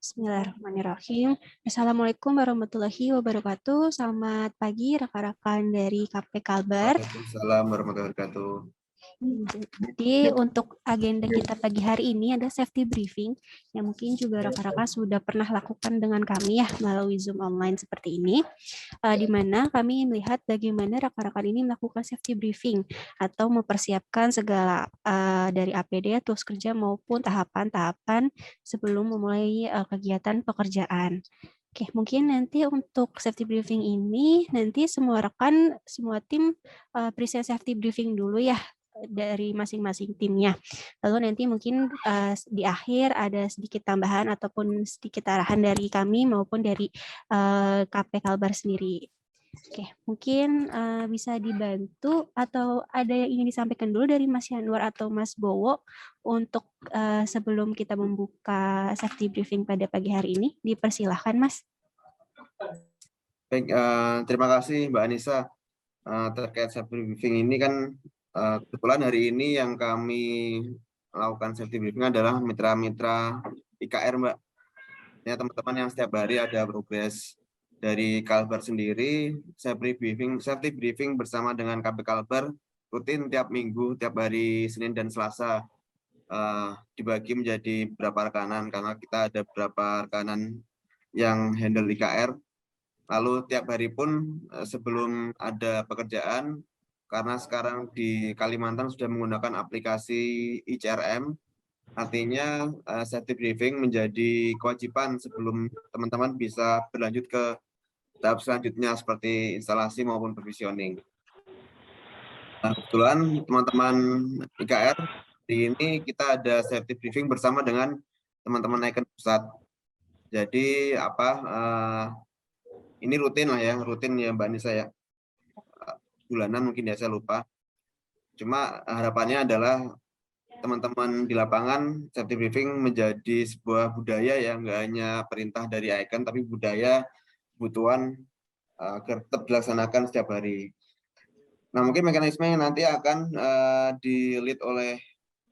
Bismillahirrahmanirrahim. Assalamualaikum warahmatullahi wabarakatuh. Selamat pagi rekan-rekan dari KP Kalbar. Waalaikumsalam warahmatullahi wabarakatuh. Jadi untuk agenda kita pagi hari ini ada safety briefing yang mungkin juga rekan-rekan sudah pernah lakukan dengan kami ya melalui Zoom online seperti ini, di mana kami melihat bagaimana rekan-rekan ini melakukan safety briefing atau mempersiapkan segala dari APD, tools kerja maupun tahapan-tahapan sebelum memulai kegiatan pekerjaan. Oke, mungkin nanti untuk safety briefing ini nanti semua rekan, semua tim present safety briefing dulu ya dari masing-masing timnya. Lalu nanti mungkin di akhir ada sedikit tambahan ataupun sedikit arahan dari kami maupun dari KP Kalbar sendiri. Oke, mungkin bisa dibantu atau ada yang ingin disampaikan dulu dari Mas Yanwar atau Mas Bowo untuk sebelum kita membuka safety briefing pada pagi hari ini. Dipersilahkan, Mas. Baik, terima kasih Mbak Anissa. Terkait safety briefing ini kan kebetulan hari ini yang kami lakukan safety briefing adalah mitra-mitra IKR, Mbak. Ya, teman-teman yang setiap hari ada progres dari Kalbar sendiri, safety briefing bersama dengan KP Kalbar rutin tiap minggu, tiap hari Senin dan Selasa. Dibagi menjadi beberapa rekanan karena kita ada beberapa rekanan yang handle IKR. Lalu tiap hari pun sebelum ada pekerjaan, karena sekarang di Kalimantan sudah menggunakan aplikasi ICRM, artinya safety briefing menjadi kewajiban sebelum teman-teman bisa berlanjut ke tahap selanjutnya seperti instalasi maupun provisioning. Kebetulan teman-teman IKR, di ini kita ada safety briefing bersama dengan teman-teman Icon Pusat. Jadi ini rutin lah ya, rutin ya Mbak Nisa ya. Bulanan mungkin ya, saya lupa. Cuma harapannya adalah teman-teman di lapangan safety briefing menjadi sebuah budaya yang nggak hanya perintah dari Icon, tapi budaya kebutuhan agar tetap dilaksanakan setiap hari. Nah, mungkin mekanismenya nanti akan di-lead oleh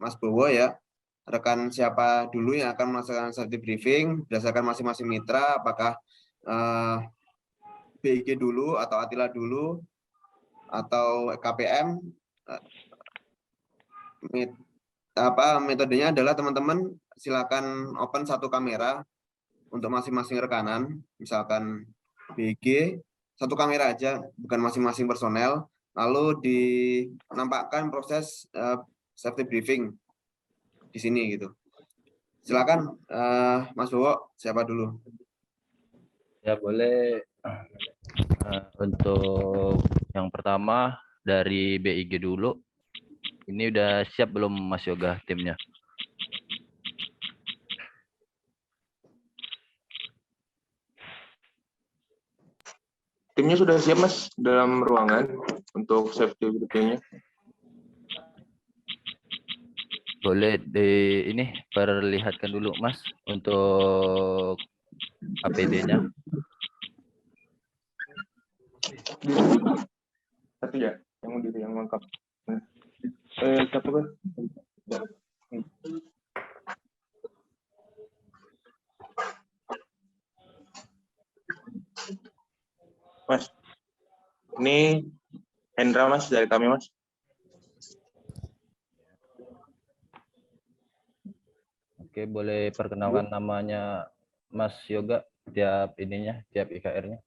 Mas Bowo ya. Rekan siapa dulu yang akan melaksanakan safety briefing berdasarkan masing-masing mitra, apakah BIG dulu atau Atila dulu atau KPM. Metodenya adalah teman-teman silakan open satu kamera untuk masing-masing rekanan, misalkan BG satu kamera aja, bukan masing-masing personel, lalu dinampakkan proses safety briefing di sini gitu. Silakan Mas Bowo, siapa dulu? Ya boleh. Untuk yang pertama dari BIG dulu. Ini udah siap belum Mas Yoga timnya? Timnya sudah siap Mas dalam ruangan untuk safety briefingnya. Boleh ini perlihatkan dulu Mas untuk APD-nya. Satu ya, yang lengkap. Satu kan? Mas, ini Hendra Mas dari kami Mas. Oke, boleh perkenalkan namanya Mas Yoga tiap ininya, tiap IKR-nya.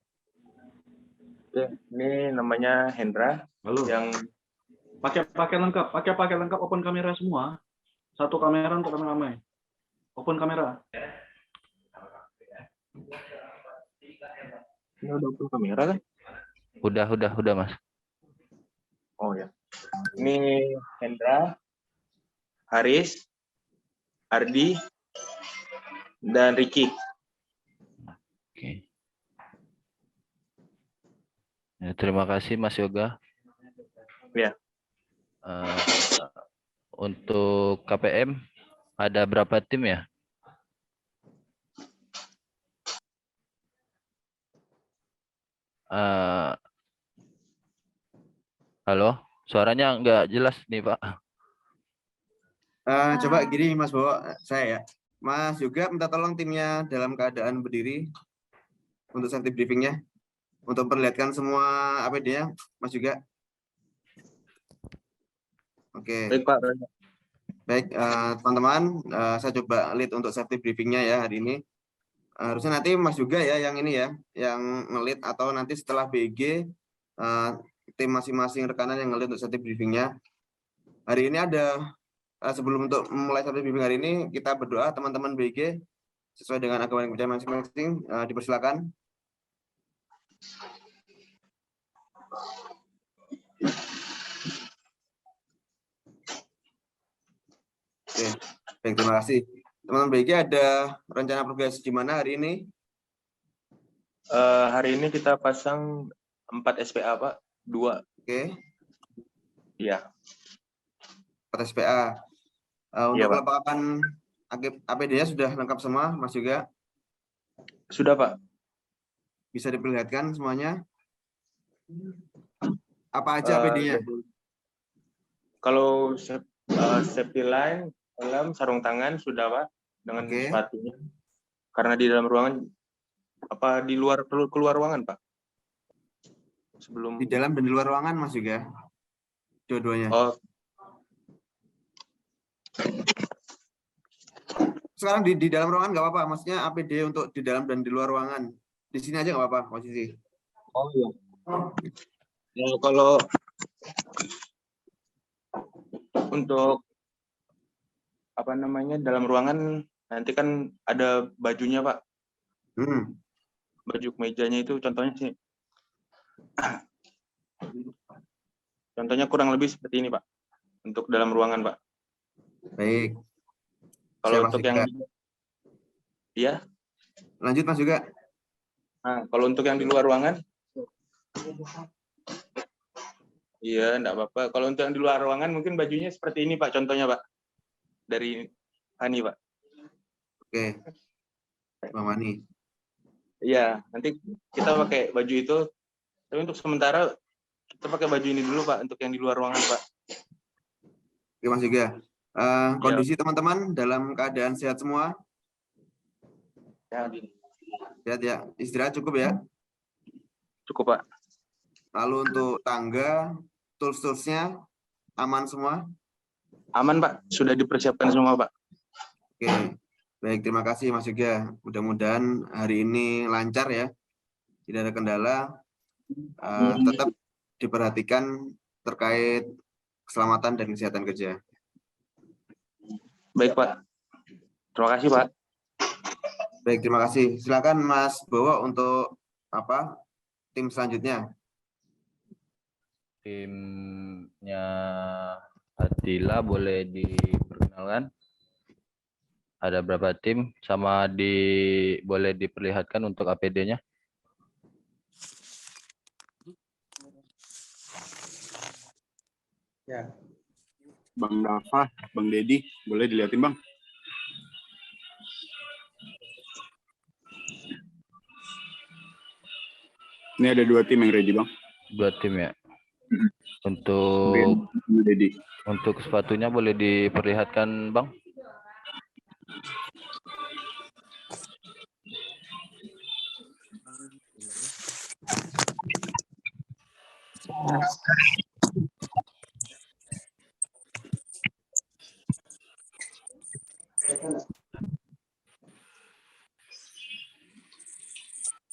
Oke, ini namanya Hendra. Halo. Yang pakai lengkap, open kamera semua. Satu kamera untuk ramai-ramai. Open kamera. ini udah open kamera kan? Udah Mas. Oh ya. Ini Hendra, Haris, Ardi, dan Ricky. Oke. Ya, terima kasih Mas Yoga. Ya. Untuk KPM ada berapa tim ya? Halo, suaranya nggak jelas nih Pak. Coba gini Mas Bowo, saya ya. Mas juga minta tolong timnya dalam keadaan berdiri untuk safety briefingnya, untuk perlihatkan semua APD-nya, Mas juga. Oke, Baik Pak. baik teman-teman, saya coba lead untuk safety briefingnya ya hari ini. Harusnya nanti Mas juga ya yang ini ya, yang nge-lead, atau nanti setelah BG tim masing-masing rekanan yang nge-lead untuk safety briefingnya. Hari ini ada sebelum untuk memulai safety briefing hari ini, kita berdoa teman-teman BG sesuai dengan agama yang percaya masing-masing, dipersilakan. Oke, baik, terima kasih. Teman-teman BG ada rencana progres gimana hari ini? Hari ini kita pasang 4 SPA Pak, 2. Oke, Iya. 4 SPA. Iya, Untuk Pak. kelengkapan APD-nya sudah lengkap semua, Mas juga? Sudah Pak. Bisa diperlihatkan semuanya? Apa aja APD-nya? Kalau safety line, helm, sarung tangan sudah Pak, dengan Oke. sepatunya. Karena di dalam ruangan, apa di luar, perlu keluar ruangan Pak? Sebelum. Di dalam dan di luar ruangan, Mas juga? Dua-duanya? Oh, Sekarang di dalam ruangan nggak apa-apa, maksudnya APD untuk di dalam dan di luar ruangan. Di sini aja nggak apa-apa posisi. oh iya. Ya, kalau untuk apa namanya dalam ruangan nanti kan ada bajunya Pak. Baju kemejanya itu contohnya sih. Contohnya kurang lebih seperti ini Pak. Untuk dalam ruangan Pak. Baik. Kalau Siap, Mas untuk juga. yang iya. Lanjut Mas juga. Nah, kalau untuk yang di luar ruangan, iya, enggak apa-apa. Kalau untuk yang di luar ruangan mungkin bajunya seperti ini Pak, contohnya Pak. Dari Hani Pak. Oke. Bang Mani. Iya, nanti kita pakai baju itu. Tapi untuk sementara kita pakai baju ini dulu Pak, untuk yang di luar ruangan Pak. Oke Mas juga. Kondisi teman-teman dalam keadaan sehat semua? Ya, gini. Sehat ya. Istirahat cukup ya? Cukup Pak. Lalu untuk tangga, tools-toolsnya aman semua? Aman Pak, sudah dipersiapkan semua Pak. Oke, baik, terima kasih Mas Yoga. Mudah-mudahan hari ini lancar ya, tidak ada kendala. Tetap diperhatikan terkait keselamatan dan kesehatan kerja. Baik Pak. Terima kasih Pak. Baik, terima kasih. Silakan Mas Bowo untuk tim selanjutnya. Timnya Adila boleh diperkenalkan. Ada berapa tim sama boleh diperlihatkan untuk APD-nya? Ya. Bang Dafa, Bang Dedi, boleh dilihatin Bang? Ini ada 2 tim yang ready Bang. 2 tim ya. Untuk Dedi. Untuk sepatunya boleh diperlihatkan Bang?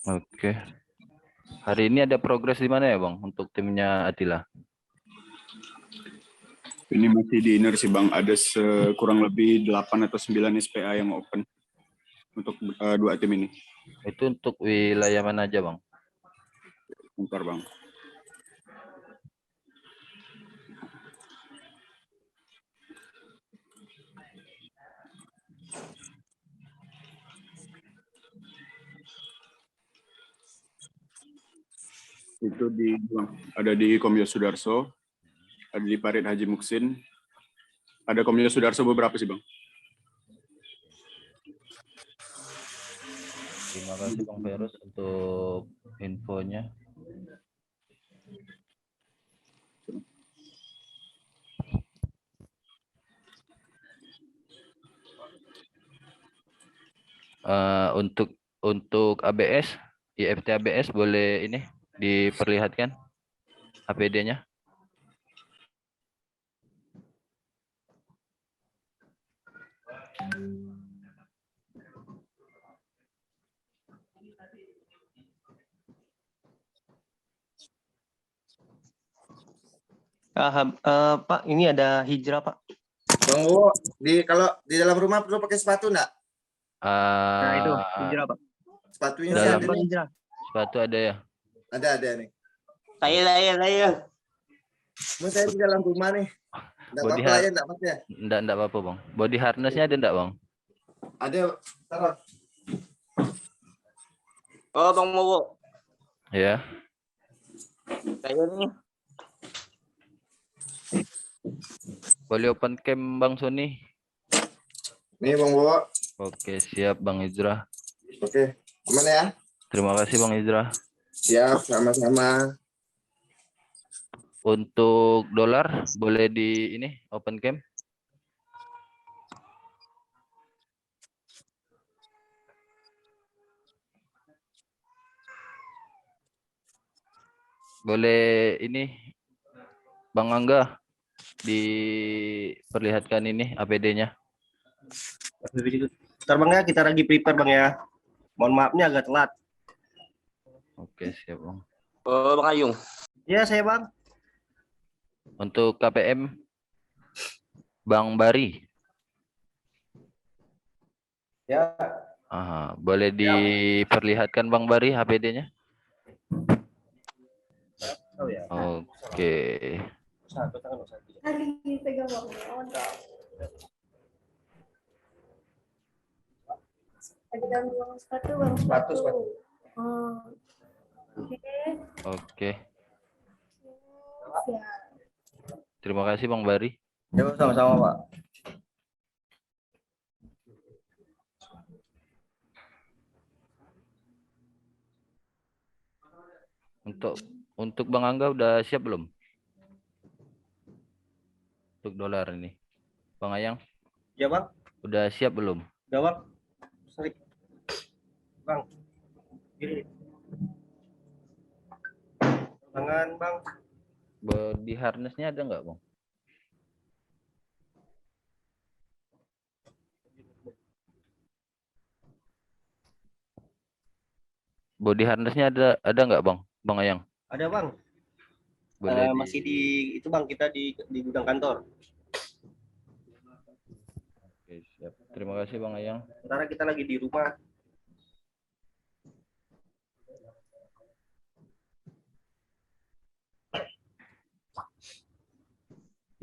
Oke. Hari ini ada progres di mana ya Bang untuk timnya Adila? Ini masih di inner sih Bang, ada kurang lebih 8 atau 9 SPA yang open untuk 2 tim ini. Itu untuk wilayah mana aja Bang? Bentar Bang. Itu ada di Komio Sudarso, ada di Parit Haji Muksin, ada Komio Sudarso beberapa sih Bang. Terima kasih Bang Ferus untuk infonya. Untuk ABS, IFT ABS boleh ini diperlihatkan APD-nya. Pak, ini ada hijrah, Pak. Bang Wo, kalau di dalam rumah perlu pakai sepatu enggak? Nah, itu hijrah, Pak. Sepatunya Dalam- sih Ada ada Bang nih. hijrah. Sepatu ada ya? Ada nih. Saya. Mau saya di dalam rumah nih. Enggak Body apa-apa har- ya, enggak apa-apa ya. Enggak apa-apa, Bang. Body harness-nya ada enggak, Bang? Ada, taruh. Oh, Bang Mowo. Ya. Saya nih. Boleh open cam Bang Sony. Nih Bang Wo. Oke, siap Bang Hijrah. Oke, aman ya? Terima kasih Bang Hijrah. Siap, sama-sama. Untuk dolar boleh di ini open cam. Boleh ini Bang Angga diperlihatkan ini APD-nya. Bentar Bang ya, kita lagi prepare Bang ya. Mohon maafnya agak telat. Oke, siap Bang. Oh, Bang Ayung. Iya, saya Bang. Untuk KPM Bang Bari. Ya. Boleh diperlihatkan Bang Bari APD-nya? Oh ya. Oke. Satu tangan satu. Hari ini pegang Bang. Ada gangguan sepatu, Bang. Sepatu. Oh. Oke. Oke. Siap. Terima kasih Bang Bari. Ya, sama-sama Pak. Untuk Bang Angga udah siap belum? Untuk dolar ini. Bang Ayang, Ya Bang. udah siap belum? Ya Bang. Sorry. Bang. Kiri. Tangan Bang. Body harness-nya ada nggak, Bang? Body harness-nya ada nggak, Bang? Bang Ayang? Ada Bang. Boleh Masih di itu Bang, kita di gudang kantor. Oke, siap. Terima kasih Bang Ayang. Sementara kita lagi di rumah.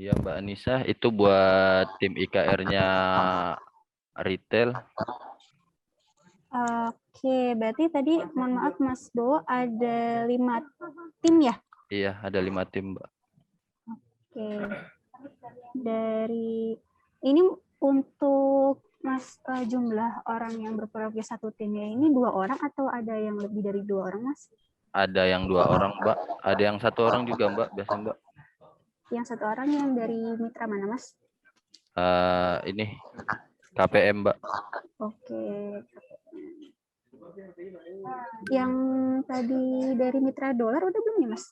Iya Mbak Anissa, itu buat tim IKR-nya retail. Oke, berarti tadi mohon maaf Mas Bo ada 5 tim ya? Iya, ada 5 tim, Mbak. Oke. Dari ini untuk Mas jumlah orang yang berprogres satu timnya ini 2 orang atau ada yang lebih dari 2 orang, Mas? Ada yang 2 orang, Mbak. Ada yang 1 orang juga, Mbak. Biasa, Mbak. Yang 1 orang yang dari mitra mana, Mas? Ini KPM, Mbak. Oke. Yang tadi dari mitra dolar udah belum nih, Mas?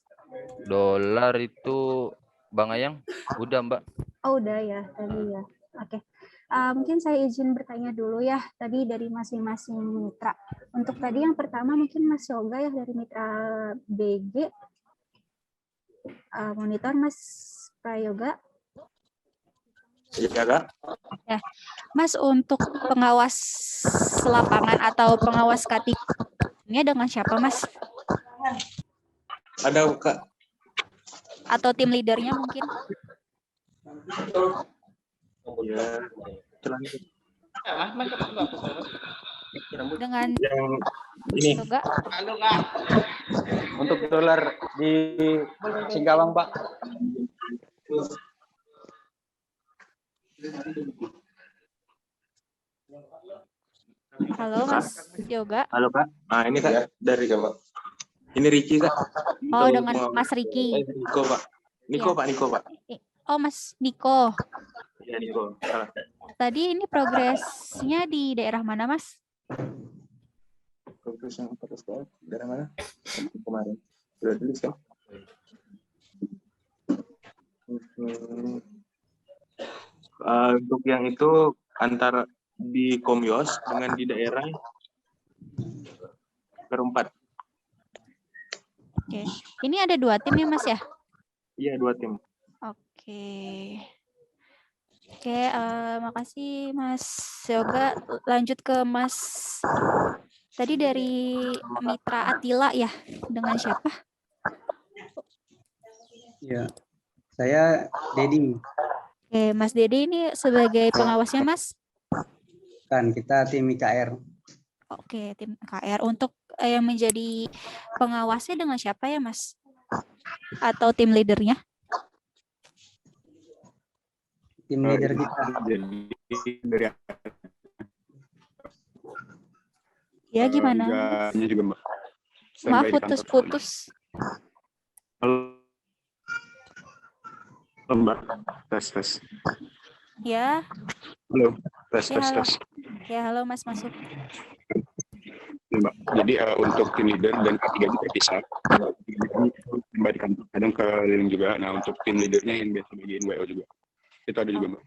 Dolar itu Bang Ayang udah, Mbak. Oh, udah ya tadi ya. Oke. Mungkin saya izin bertanya dulu ya tadi dari masing-masing mitra. Untuk tadi yang pertama mungkin Mas Yoga ya dari mitra BG. Monitor Mas Prayoga. Iya, Kak. Ya. Mas untuk pengawas lapangan atau pengawas K3 ini dengan siapa, Mas? Ada, Kak. Atau tim leadernya mungkin? Ya. Dengan Yang ini Yoga. untuk dolar di Singkawang, Pak. Halo Mas Yoga. Halo, Kak. Nah, ini Kak dari Kak. Ini Ricky, Kak. Oh, dengan Mas Ricky. Niko, Pak. Niko, Ya. Pak, Niko, Pak. Oh, Mas Niko. Iya, Niko. Salah. Tadi ini progresnya di daerah mana, Mas? Progres yang 14 tahun dari mana? Kemarin sudah tulis kan? Untuk yang itu antara di Komyos dengan di daerah per 4. Oke. Ini ada 2 tim ya Mas ya? Iya, 2 tim. Oke. Oke, makasih Mas Yoga. Lanjut ke Mas tadi dari Mitra Atila ya. Dengan siapa? Ya, saya Dedi. Oke, Mas Dedi ini sebagai pengawasnya Mas? Kan kita tim IKR. Oke, tim KR. Untuk yang menjadi pengawasnya dengan siapa ya Mas? Atau tim leadernya? Tim leader kita. Jadi dari Ya gimana? Angga-nya juga Mbak. Maaf Standby di kantor. putus-putus. Halo Mbak, tes. Ya, Halo, tes. ya halo. Ya halo Mas masuk. Ya, Mbak. Jadi untuk tim leader dan K3 juga terpisah. Standby di kantor, kadang keliling juga. Nah untuk tim leadernya yang biasa bagian WO juga. Itu ada juga Mbak.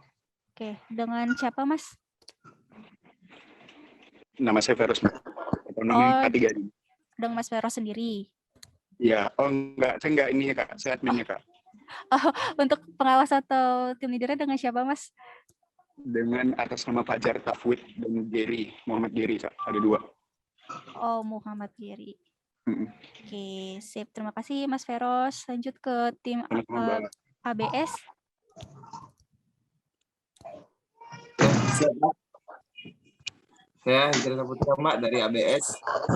Oke, dengan siapa Mas? Nama saya Feros Mbak. Atau namanya K3 ini. Dengan Mas Vero sendiri. Iya, enggak, saya enggak ini ya Kak, saya adminnya Kak. Untuk pengawas atau tim leadernya dengan siapa Mas? Dengan atas nama Fajar Tafwid dan Jerry, Muhammad Jerry Kak, ada 2. Oh, Muhammad Giri. Mm-mm. Oke, sip. Terima kasih Mas Feros. Lanjut ke tim Sama-sama, Mbak. ABS. Siap, Mbak. Saya Hijrah Saputra Mbak dari ABS.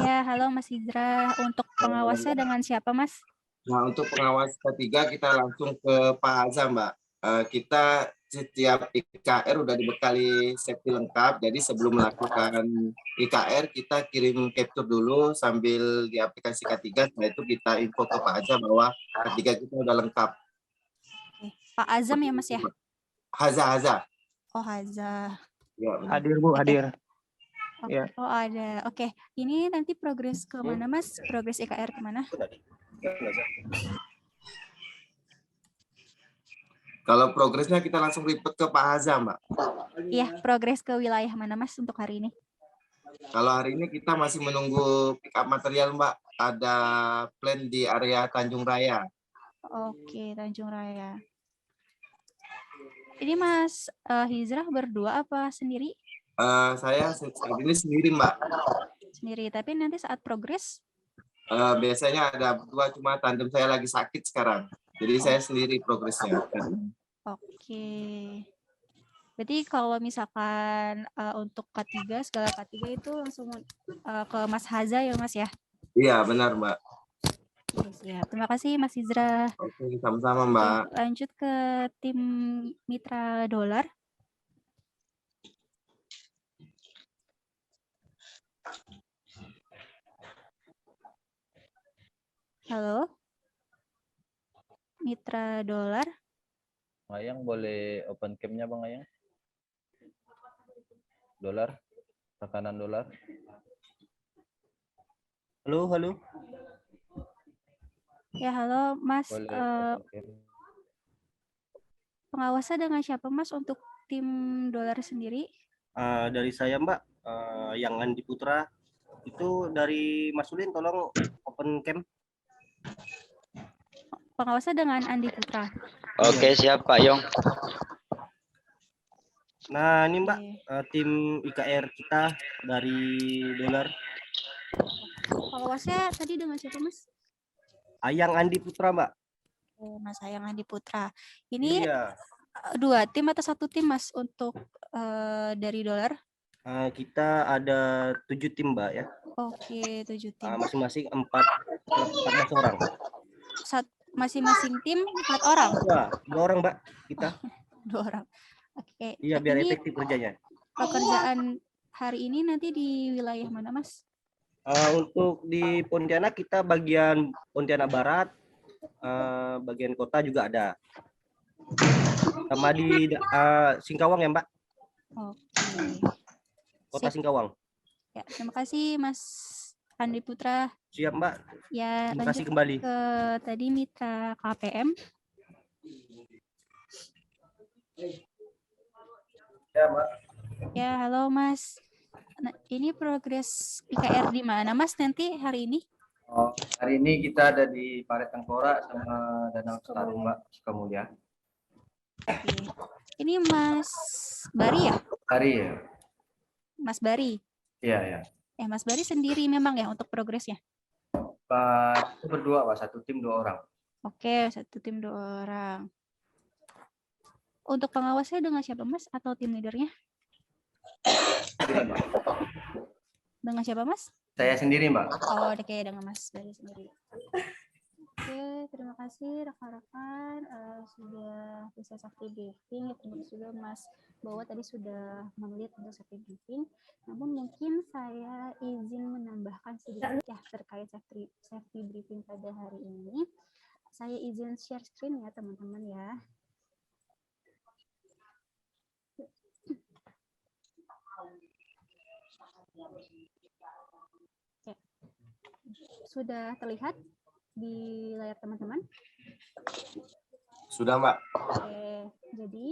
Ya, halo Mas Hijrah. Untuk pengawasnya dengan siapa Mas? Nah, untuk pengawas ketiga kita langsung ke Pak Haza, Mbak. Kita setiap IKR udah dibekali safety lengkap, jadi sebelum melakukan IKR kita kirim capture dulu sambil di aplikasi K3, setelah itu kita info ke Pak Haza bahwa K3 kita udah lengkap. Oke. Pak Azam ya Mas ya? Haza. Oh, Haza. Ya, benar. Hadir Bu, hadir. Oke. Ya. Oh, ada. Oke. Ini nanti progres ke mana Mas? Progres IKR kemana? Kalau progresnya kita langsung report ke Pak Haza, Mbak. Iya, progres ke wilayah mana Mas untuk hari ini? Kalau hari ini kita masih menunggu pick up material, Mbak. Ada plan di area Tanjung Raya. Oke, Tanjung Raya. Ini Mas Hijrah berdua apa sendiri? Saya saat ini sendiri, Mbak. Sendiri, tapi nanti saat progres? Biasanya ada berdua, cuma tandem saya lagi sakit sekarang. Jadi saya sendiri progresnya. Oke. Berarti kalau misalkan untuk K3, segala K3 itu langsung ke Mas Haza ya Mas ya? Iya, benar, Mbak. Ya, terima kasih Mas Hijrah. Oke, sama-sama, Mbak. Oke, lanjut ke tim Mitra Dolar. Halo, Mitra Dolar. Bang Ayang boleh open cam-nya Bang Ayang? Dolar, rekanan dolar. Halo. Ya, halo Mas. Boleh open cam. Pengawasnya dengan siapa Mas untuk tim dolar sendiri? Dari saya Mbak, yang Andi Putra. Itu dari Mas Ulin, tolong open cam. Pengawasnya dengan Andi Putra. Oke, siap Pak Yong. Nah ini Mbak, Oke. tim IKR kita dari dolar. Pengawasnya tadi dengan siapa Mas? Ayang Andi Putra Mbak. Oh, Mas Ayang Andi Putra. Ini Iya. 2 tim atau 1 tim Mas untuk dari dolar? Kita ada 7 tim Mbak ya. Oke, 7 tim. Masing-masing 14 orang. Masing-masing tim 4 orang? 2 orang Mbak kita. 2 orang. Oke. Iya, biar Ini efektif kerjanya. pekerjaan hari ini nanti di wilayah mana Mas? Untuk di Pontianak kita bagian Pontianak Barat, bagian kota juga ada. Sama di Singkawang ya Mbak. Oke. Kota Sip. Singkawang. Ya, terima kasih Mas Andi Putra. Siap, Mbak. Ya, Terima kasih lanjut kembali. ke tadi mitra KPM. Ya, Mbak. Ya, halo Mas. Nah, ini progres IKR di mana Mas nanti hari ini? Oh, hari ini kita ada di Paret Tengkorak sama Danau Setarum, Mbak, Sukamulya. Oke. Ini Mas Bari ya? Hari ya? Mas Bari. Iya, ya. Mas Bari sendiri memang ya untuk progresnya? Itu berdua, Pak. Satu tim 2 orang. Oke, satu tim 2 orang. Untuk pengawasnya dengan siapa Mas atau tim leadernya? Dengan siapa Mas? Saya sendiri, Mbak. Oh, oke, dengan Mas Bari sendiri. Oke, terima kasih rekan-rekan sudah bisa safety briefing. Terima kasih juga Mas Bowo tadi sudah menulis untuk safety briefing. Namun mungkin saya izin menambahkan sedikit ya terkait safety briefing pada hari ini. Saya izin share screen ya teman-teman ya. Oke. Sudah terlihat di layar teman-teman? Sudah, Mbak. Oke, jadi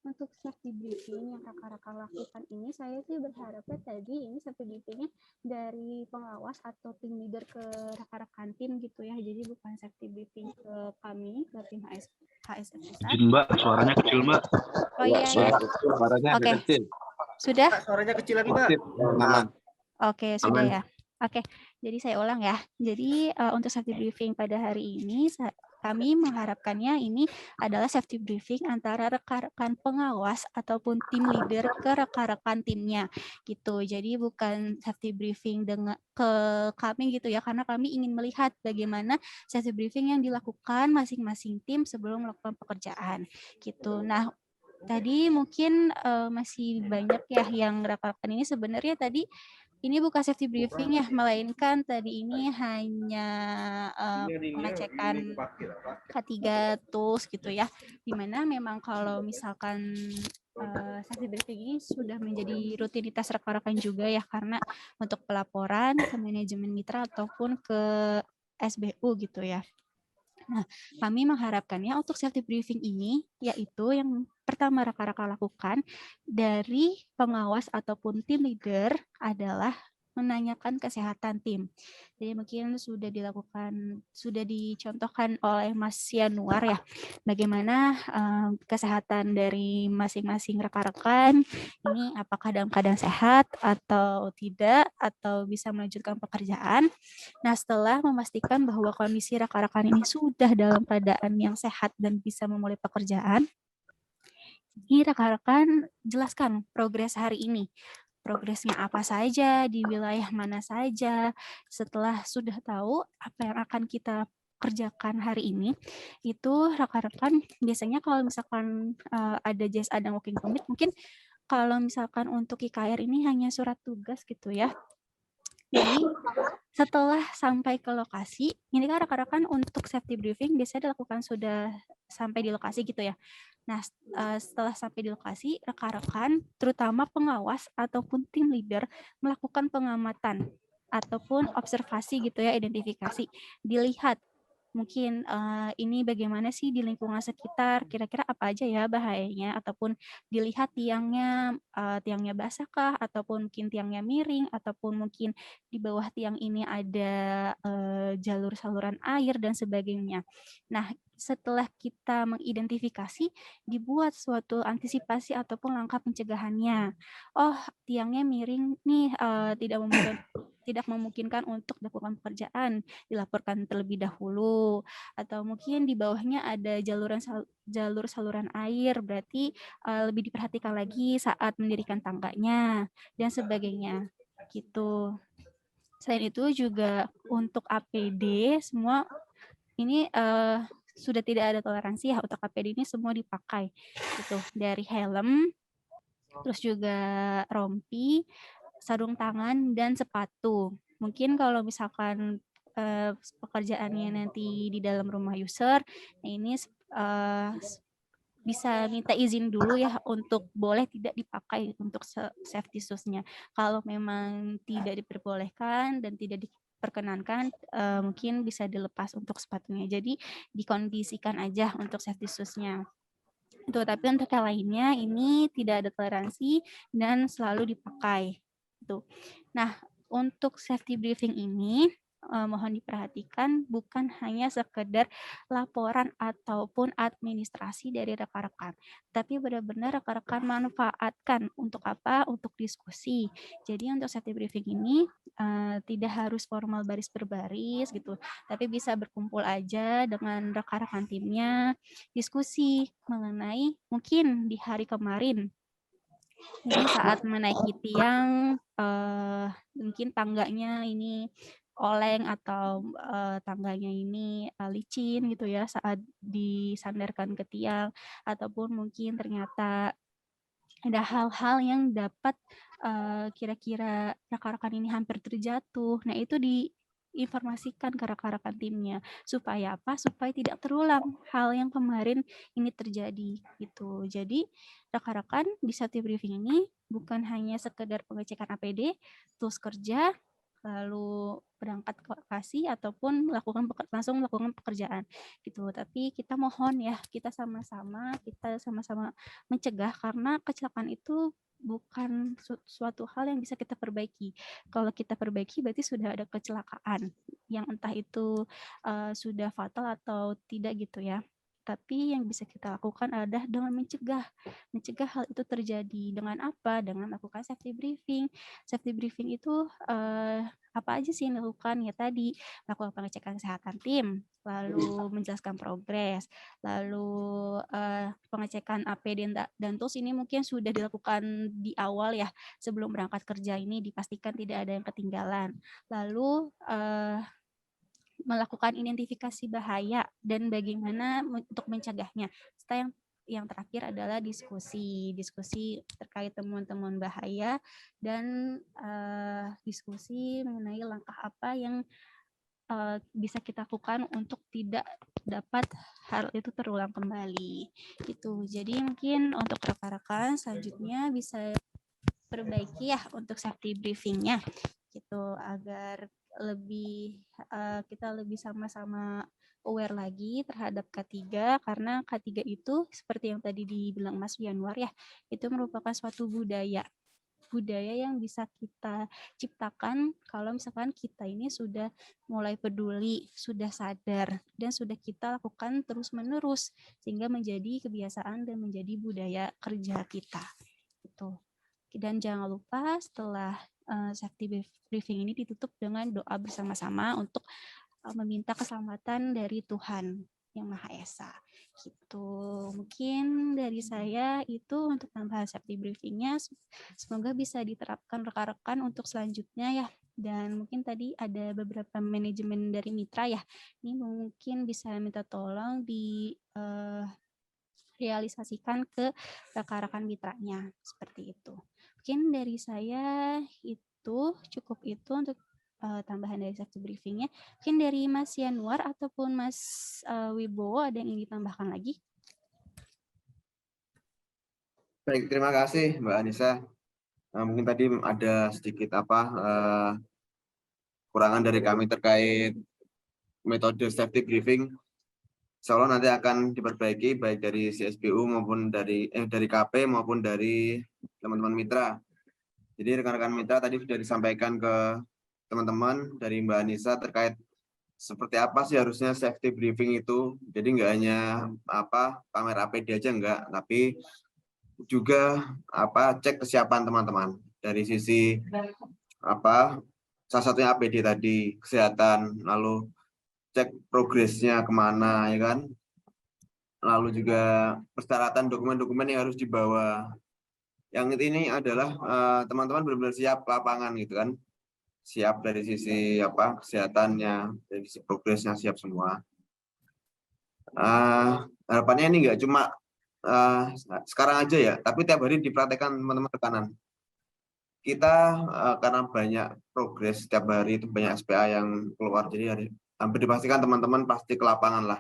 untuk safety briefing yang rekan-rekan lakukan ini, saya sih berharapnya tadi ini safety briefingnya dari pengawas atau tim leader ke rekan-rekan tim gitu ya. Jadi bukan safety briefing ke kami, ke tim HSF Pusat. Izin Mbak, suaranya kecil Mbak. Oh iya, Suaranya oke. kecil. Sudah? Suaranya kecilan, Mbak. Oke, sudah ya. Oke, jadi saya ulang ya. Jadi untuk safety briefing pada hari ini, kami mengharapkannya ini adalah safety briefing antara rekan-rekan pengawas ataupun tim leader ke rekan-rekan timnya gitu. Jadi bukan safety briefing dengan ke kami gitu ya, karena kami ingin melihat bagaimana safety briefing yang dilakukan masing-masing tim sebelum melakukan pekerjaan gitu. Nah, tadi mungkin masih banyak ya yang rekan-rekan ini sebenarnya tadi ini bukan safety briefing ya, melainkan tadi ini hanya pengecekan K3 tools gitu ya, dimana memang kalau misalkan safety briefing ini sudah menjadi rutinitas rekan-rekan juga ya, karena untuk pelaporan ke manajemen mitra ataupun ke SBU gitu ya. Nah, kami mengharapkannya untuk safety briefing ini, yaitu yang pertama rekan-rekan lakukan dari pengawas ataupun tim leader adalah menanyakan kesehatan tim. Jadi mungkin sudah dilakukan, sudah dicontohkan oleh Mas Yanuar ya, bagaimana kesehatan dari masing-masing rekan-rekan, ini apakah dalam keadaan sehat atau tidak, atau bisa melanjutkan pekerjaan. Nah, setelah memastikan bahwa kondisi rekan-rekan ini sudah dalam keadaan yang sehat dan bisa memulai pekerjaan, ini rekan-rekan jelaskan progres hari ini. Progresnya apa saja, di wilayah mana saja. Setelah sudah tahu apa yang akan kita kerjakan hari ini, itu rekan-rekan biasanya kalau misalkan ada JSA dan working permit, mungkin kalau misalkan untuk IKR ini hanya surat tugas gitu ya. Jadi setelah sampai ke lokasi, ini kan rekan-rekan untuk safety briefing biasanya dilakukan sudah sampai di lokasi gitu ya. Nah, setelah sampai di lokasi, rekan-rekan terutama pengawas ataupun tim leader melakukan pengamatan ataupun observasi gitu ya, identifikasi, dilihat mungkin ini bagaimana sih di lingkungan sekitar, kira-kira apa aja ya bahayanya, ataupun dilihat tiangnya basah kah, ataupun mungkin tiangnya miring, ataupun mungkin di bawah tiang ini ada jalur saluran air dan sebagainya. Nah, setelah kita mengidentifikasi, dibuat suatu antisipasi ataupun langkah pencegahannya. Oh, tiangnya miring nih, tidak memungkinkan untuk dilakukan pekerjaan, dilaporkan terlebih dahulu. Atau mungkin di bawahnya ada jalur saluran air, berarti lebih diperhatikan lagi saat mendirikan tangganya dan sebagainya gitu. Selain itu juga untuk APD semua ini sudah tidak ada toleransi ya, untuk APD ini semua dipakai gitu, dari helm, terus juga rompi, sarung tangan, dan sepatu. Mungkin kalau misalkan pekerjaannya nanti di dalam rumah user, nah ini bisa minta izin dulu ya untuk boleh tidak dipakai untuk safety shoes-nya. Kalau memang tidak diperbolehkan dan tidak diperkenankan, mungkin bisa dilepas untuk sepatunya. Jadi dikondisikan aja untuk safety shoes-nya. Itu, tapi untuk yang lainnya ini tidak ada toleransi dan selalu dipakai. Itu. Nah, untuk safety briefing ini mohon diperhatikan bukan hanya sekedar laporan ataupun administrasi dari rekan-rekan, tapi benar-benar rekan-rekan manfaatkan untuk apa? Untuk diskusi. Jadi untuk safety briefing ini tidak harus formal baris berbaris gitu, tapi bisa berkumpul aja dengan rekan-rekan timnya, diskusi mengenai mungkin di hari kemarin mungkin saat menaiki tiang mungkin tangganya ini oleng atau tangganya ini licin gitu ya saat disandarkan ke tiang, ataupun mungkin ternyata ada hal-hal yang dapat kira-kira rekan-rekan ini hampir terjatuh. Nah, itu diinformasikan ke rekan-rekan timnya supaya apa? Supaya tidak terulang hal yang kemarin ini terjadi gitu. Jadi rekan-rekan di safety briefing ini bukan hanya sekedar pengecekan APD, tools kerja, lalu berangkat ke lokasi ataupun langsung melakukan pekerjaan gitu. Tapi kita mohon ya, kita sama-sama mencegah, karena kecelakaan itu bukan suatu hal yang bisa kita perbaiki. Kalau kita perbaiki berarti sudah ada kecelakaan yang entah itu sudah fatal atau tidak gitu ya. Tapi yang bisa kita lakukan adalah dengan mencegah hal itu terjadi. Dengan apa? Dengan melakukan safety briefing. Safety briefing itu apa aja sih yang dilakukan? Ya tadi, melakukan pengecekan kesehatan tim, lalu menjelaskan progres, lalu pengecekan APD dan tools ini mungkin sudah dilakukan di awal ya, sebelum berangkat kerja ini dipastikan tidak ada yang ketinggalan. Lalu melakukan identifikasi bahaya dan bagaimana untuk mencegahnya. Setelah yang terakhir adalah diskusi terkait temuan-temuan bahaya dan diskusi mengenai langkah apa yang bisa kita lakukan untuk tidak dapat hal itu terulang kembali. Gitu. Jadi mungkin untuk rekan-rekan selanjutnya bisa perbaiki ya untuk safety briefingnya gitu, agar kita lebih sama-sama aware lagi terhadap K3, karena K3 itu seperti yang tadi dibilang Mas Yanwar ya, itu merupakan suatu budaya yang bisa kita ciptakan kalau misalkan kita ini sudah mulai peduli, sudah sadar, dan sudah kita lakukan terus-menerus sehingga menjadi kebiasaan dan menjadi budaya kerja kita. Gitu. Dan jangan lupa setelah safety briefing ini ditutup dengan doa bersama-sama untuk meminta keselamatan dari Tuhan Yang Maha Esa. Gitu. Mungkin dari saya itu untuk tambahan safety briefingnya. Semoga bisa diterapkan rekan-rekan untuk selanjutnya ya. Dan mungkin tadi ada beberapa manajemen dari mitra ya. Ini mungkin bisa minta tolong di realisasikan ke rekan-rekan mitranya seperti itu. Mungkin dari saya itu cukup itu untuk tambahan dari safety briefingnya. Mungkin dari Mas Yanwar ataupun Mas Wibowo ada yang ingin ditambahkan lagi? Baik, terima kasih Mbak Anissa. Mungkin tadi ada sedikit kurangan dari kami terkait metode safety briefing. Insya Allah nanti akan diperbaiki baik dari CSBU maupun dari KP maupun dari teman-teman mitra. Jadi rekan-rekan mitra tadi sudah disampaikan ke teman-teman dari Mbak Anissa terkait seperti apa sih harusnya safety briefing itu. Jadi nggak hanya pamer APD aja enggak, tapi juga cek kesiapan teman-teman dari sisi salah satunya APD tadi, kesehatan, lalu cek progresnya kemana ya kan, lalu juga persyaratan dokumen-dokumen yang harus dibawa. Yang ini adalah teman-teman benar-benar siap lapangan gitu kan, siap dari sisi kesehatannya, dari sisi progresnya siap semua. Harapannya ini nggak cuma sekarang aja ya, tapi tiap hari dipraktekkan teman-teman rekanan. Kita karena banyak progres setiap hari itu, banyak SPA yang keluar, jadi hampir dipastikan teman-teman pasti ke lapangan lah.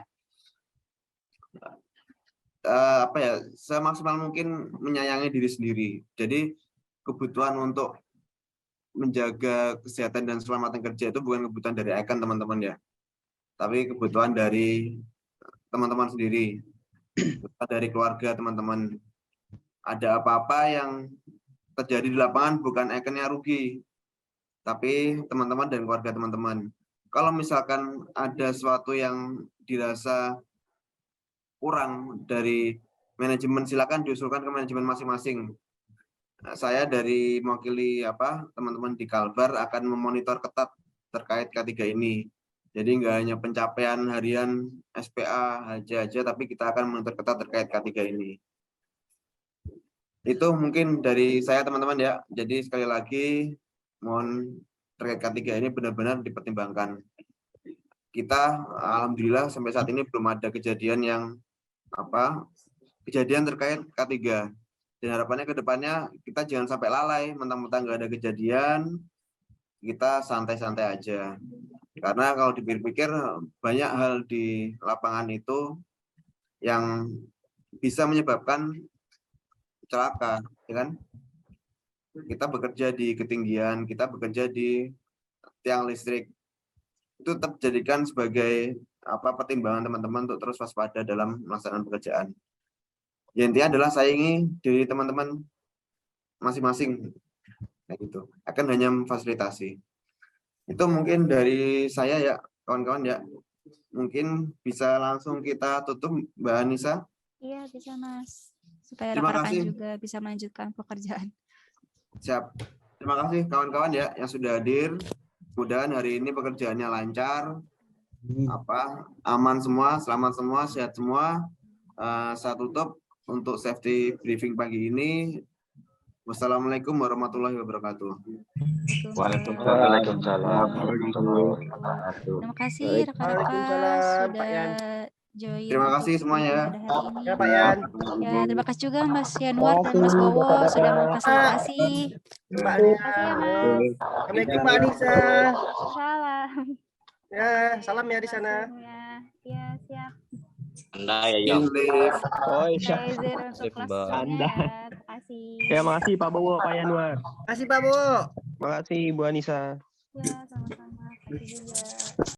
apa ya, semaksimal mungkin menyayangi diri sendiri. Jadi kebutuhan untuk menjaga kesehatan dan keselamatan kerja itu bukan kebutuhan dari Icon teman-teman ya, tapi kebutuhan dari teman-teman sendiri, kebutuhan dari keluarga teman-teman. Ada apa-apa yang terjadi di lapangan bukan Icon-nya rugi, tapi teman-teman dan keluarga teman-teman. Kalau misalkan ada sesuatu yang dirasa kurang dari manajemen, silakan diusulkan ke manajemen masing-masing. Saya dari mewakili teman-teman di Kalbar akan memonitor ketat terkait K3 ini. Jadi nggak hanya pencapaian harian SPA aja, tapi kita akan memonitor ketat terkait K3 ini. Itu mungkin dari saya teman-teman ya. Jadi sekali lagi mohon terkait K3 ini benar-benar dipertimbangkan. Kita alhamdulillah sampai saat ini belum ada kejadian yang kejadian terkait K3. Dan harapannya ke depannya kita jangan sampai lalai, mentang-mentang nggak ada kejadian, kita santai-santai aja. Karena kalau dipikir-pikir banyak hal di lapangan itu yang bisa menyebabkan celaka, ya kan? Kita bekerja di ketinggian, kita bekerja di tiang listrik, itu tetap jadikan sebagai pertimbangan teman-teman untuk terus waspada dalam melaksanakan pekerjaan. Ya, intinya adalah sayangi diri teman-teman masing-masing, kayak gitu. Akan hanya memfasilitasi. Itu mungkin dari saya ya, kawan-kawan ya. Mungkin bisa langsung kita tutup, Mbak Anissa. Iya, bisa Mas. Supaya Terima rekan-rekan kasih. juga bisa melanjutkan pekerjaan. Siap. Terima kasih kawan-kawan ya yang sudah hadir. Mudah-mudahan hari ini pekerjaannya lancar, aman semua, selamat semua, sehat semua. Saya tutup untuk safety briefing pagi ini. Wassalamualaikum warahmatullahi wabarakatuh. Waalaikumsalam. Terima kasih rekan-rekan sudah join. Terima kasih semuanya. Ya Pak Yan. Ya, terima kasih juga Mas Yanuar dan Mas Bowo sudah memfasilitasi. Mbak Terima kasih ya Mas. Assalamualaikum Mbak Anissa. Salam. Ya, salam ya di sana. Ya, siap. Anda ya, Yong. Oh iya. Saya izin untuk kelas Anda. ya. Terima kasih. Ya, makasih Pak Bowo, Pak Yanuar. Makasih Pak Bowo. Makasih Bu Anissa. Ya, sama-sama.